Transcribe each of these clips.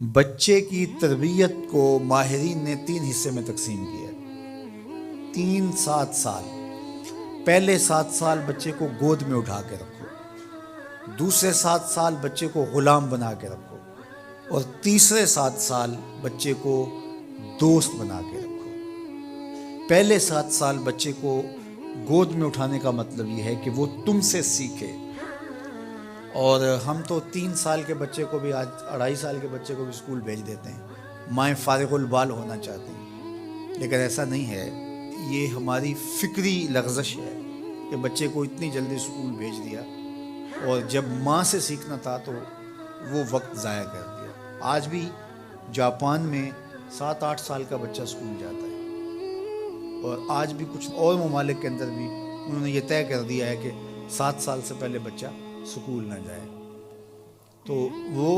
بچے کی تربیت کو ماہرین نے 3 حصے میں تقسیم کیا ہے۔ 7 سال۔ پہلے 7 سال بچے کو گود میں اٹھا کے رکھو، دوسرے 7 سال بچے کو غلام بنا کے رکھو، اور تیسرے 7 سال بچے کو دوست بنا کے رکھو۔ پہلے 7 سال بچے کو گود میں اٹھانے کا مطلب یہ ہے کہ وہ تم سے سیکھے، اور ہم تو 3 سال کے بچے کو بھی، آج 2.5 سال کے بچے کو بھی اسکول بھیج دیتے ہیں، مائیں فارغ البال ہونا چاہتی ہیں، لیکن ایسا نہیں ہے۔ یہ ہماری فکری لغزش ہے کہ بچے کو اتنی جلدی اسکول بھیج دیا، اور جب ماں سے سیکھنا تھا تو وہ وقت ضائع کر دیا۔ آج بھی جاپان میں 7-8 سال کا بچہ اسکول جاتا ہے، اور آج بھی کچھ اور ممالک کے اندر بھی انہوں نے یہ طے کر دیا ہے کہ 7 سال سے پہلے بچہ سکول نہ جائے، تو وہ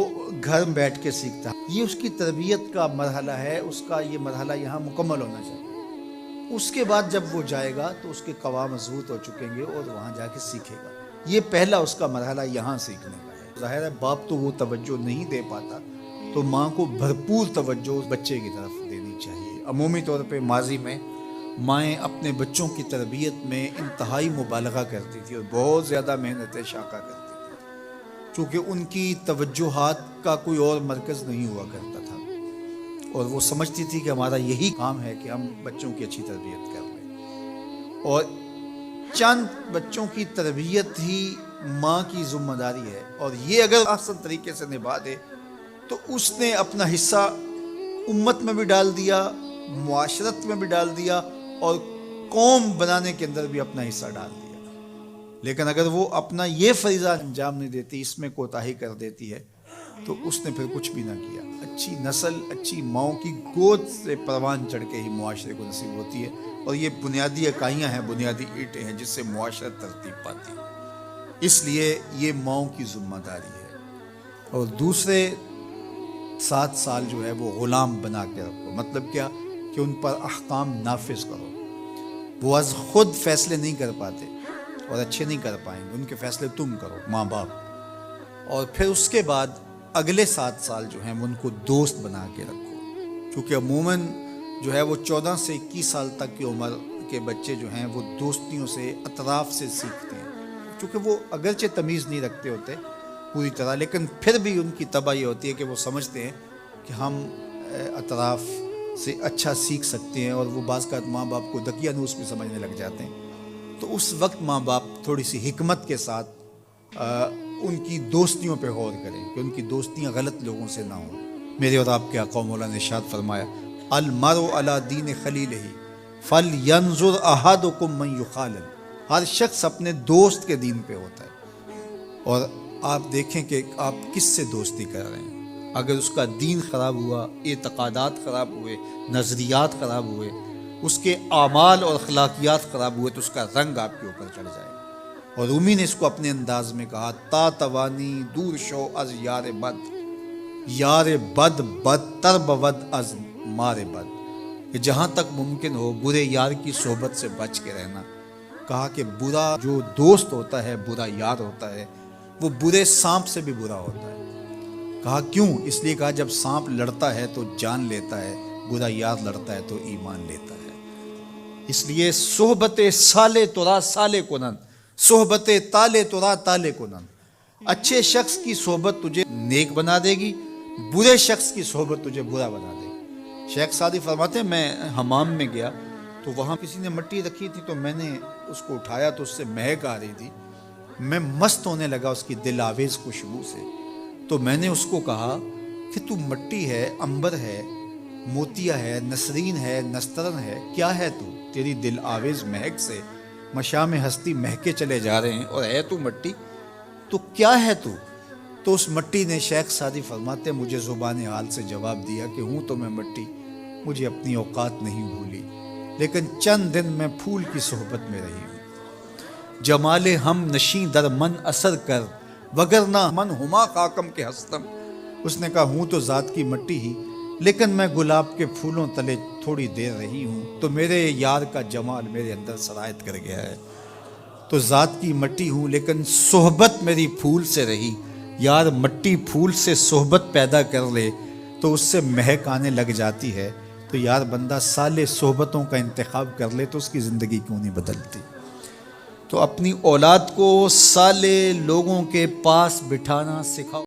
گھر بیٹھ کے سیکھتا ہے۔ یہ اس کی تربیت کا مرحلہ ہے، اس کا یہ مرحلہ یہاں مکمل ہونا چاہیے۔ اس کے بعد جب وہ جائے گا تو اس کے قواعد مضبوط ہو چکیں گے اور وہاں جا کے سیکھے گا۔ یہ پہلا اس کا مرحلہ یہاں سیکھنے کا ہے۔ ظاہر ہے باپ تو وہ توجہ نہیں دے پاتا، تو ماں کو بھرپور توجہ بچے کی طرف دینی چاہیے۔ عمومی طور پہ ماضی میں مائیں اپنے بچوں کی تربیت میں انتہائی مبالغہ کرتی تھی اور بہت زیادہ محنتیں شاقہ کرتی تھی، چونکہ ان کی توجہات کا کوئی اور مرکز نہیں ہوا کرتا تھا، اور وہ سمجھتی تھی کہ ہمارا یہی کام ہے کہ ہم بچوں کی اچھی تربیت کر لیں، اور چند بچوں کی تربیت ہی ماں کی ذمہ داری ہے، اور یہ اگر احسن طریقے سے نبھا دے تو اس نے اپنا حصہ امت میں بھی ڈال دیا، معاشرت میں بھی ڈال دیا، اور قوم بنانے کے اندر بھی اپنا حصہ ڈال دیا۔ لیکن اگر وہ اپنا یہ فریضہ انجام نہیں دیتی، اس میں کوتاہی کر دیتی ہے، تو اس نے پھر کچھ بھی نہ کیا۔ اچھی نسل اچھی ماؤں کی گود سے پروان چڑھ کے ہی معاشرے کو نصیب ہوتی ہے، اور یہ بنیادی اکائیاں ہیں، بنیادی اینٹیں ہیں جس سے معاشرت ترتیب پاتی ہے۔ اس لیے یہ ماؤں کی ذمہ داری ہے۔ اور دوسرے 7 سال جو ہے وہ غلام بنا کے رکھو، مطلب کیا کہ ان پر احکام نافذ کرو۔ وہ از خود فیصلے نہیں کر پاتے اور اچھے نہیں کر پائیں گے، ان کے فیصلے تم کرو، ماں باپ۔ اور پھر اس کے بعد اگلے 7 سال جو ہیں ان کو دوست بنا کے رکھو، کیونکہ عموماً جو ہے وہ 14 سے 21 سال تک کی عمر کے بچے جو ہیں وہ دوستیوں سے، اطراف سے سیکھتے ہیں، چونکہ وہ اگرچہ تمیز نہیں رکھتے ہوتے پوری طرح، لیکن پھر بھی ان کی طبع یہ ہوتی ہے کہ وہ سمجھتے ہیں کہ ہم اطراف سے اچھا سیکھ سکتے ہیں، اور وہ بعض کا ماں باپ کو دقیانوس بھی سمجھنے لگ جاتے ہیں۔ تو اس وقت ماں باپ تھوڑی سی حکمت کے ساتھ ان کی دوستیوں پہ غور کریں کہ ان کی دوستیاں غلط لوگوں سے نہ ہوں۔ میرے اور آپ کے آقا مولا نے ارشاد فرمایا، المرء علی دین خلیلہ فلینظر احدکم من یخالل۔ ہر شخص اپنے دوست کے دین پہ ہوتا ہے، اور آپ دیکھیں کہ آپ کس سے دوستی کر رہے ہیں۔ اگر اس کا دین خراب ہوا، اعتقادات خراب ہوئے، نظریات خراب ہوئے، اس کے اعمال اور اخلاقیات خراب ہوئے، تو اس کا رنگ آپ کے اوپر چڑھ جائے۔ اور رومی نے اس کو اپنے انداز میں کہا، تا توانی دور شو از یار بد، یار بد بدتر بود از مار بد، کہ جہاں تک ممکن ہو برے یار کی صحبت سے بچ کے رہنا۔ کہا کہ برا جو دوست ہوتا ہے، برا یار ہوتا ہے، وہ برے سانپ سے بھی برا ہوتا ہے۔ کہا کیوں؟ اس لیے کہا جب سانپ لڑتا ہے تو جان لیتا ہے، برا یار لڑتا ہے تو ایمان لیتا ہے۔ اس لیے صحبت سالے ترا سالے کنن، صحبت تالے ترا تالے کنن۔ اچھے شخص کی صحبت تجھے نیک بنا دے گی، برے شخص کی صحبت تجھے برا بنا دے گی۔ شیخ سعدی فرماتے ہیں، میں حمام میں گیا تو وہاں کسی نے مٹی رکھی تھی، تو میں نے اس کو اٹھایا تو اس سے مہک آ رہی تھی، میں مست ہونے لگا اس کی دل آویز خوشبو سے۔ تو میں نے اس کو کہا کہ تو مٹی ہے، عنبر ہے، موتیا ہے، نسرین ہے، نسترن ہے، کیا ہے تو؟ تیری دل آویز مہک سے مشام ہستی مہکے چلے جا رہے ہیں، اور ہے تو مٹی، تو کیا ہے تو؟ تو اس مٹی نے، شیخ سعدی فرماتے، مجھے زبان حال سے جواب دیا کہ ہوں تو میں مٹی، مجھے اپنی اوقات نہیں بھولی، لیکن چند دن میں پھول کی صحبت میں رہی ہوں۔ جمال ہم نشیں در من اثر کر، وگرنہ من ہما خاکم کے ہستم۔ اس نے کہا ہوں تو ذات کی مٹی ہی، لیکن میں گلاب کے پھولوں تلے تھوڑی دیر رہی ہوں تو میرے یار کا جمال میرے اندر سرایت کر گیا ہے۔ تو ذات کی مٹی ہوں لیکن صحبت میری پھول سے رہی۔ یار مٹی پھول سے صحبت پیدا کر لے تو اس سے مہک آنے لگ جاتی ہے، تو یار بندہ صالح صحبتوں کا انتخاب کر لے تو اس کی زندگی کیوں نہیں بدلتی؟ تو اپنی اولاد کو صالح لوگوں کے پاس بٹھانا سکھاؤ۔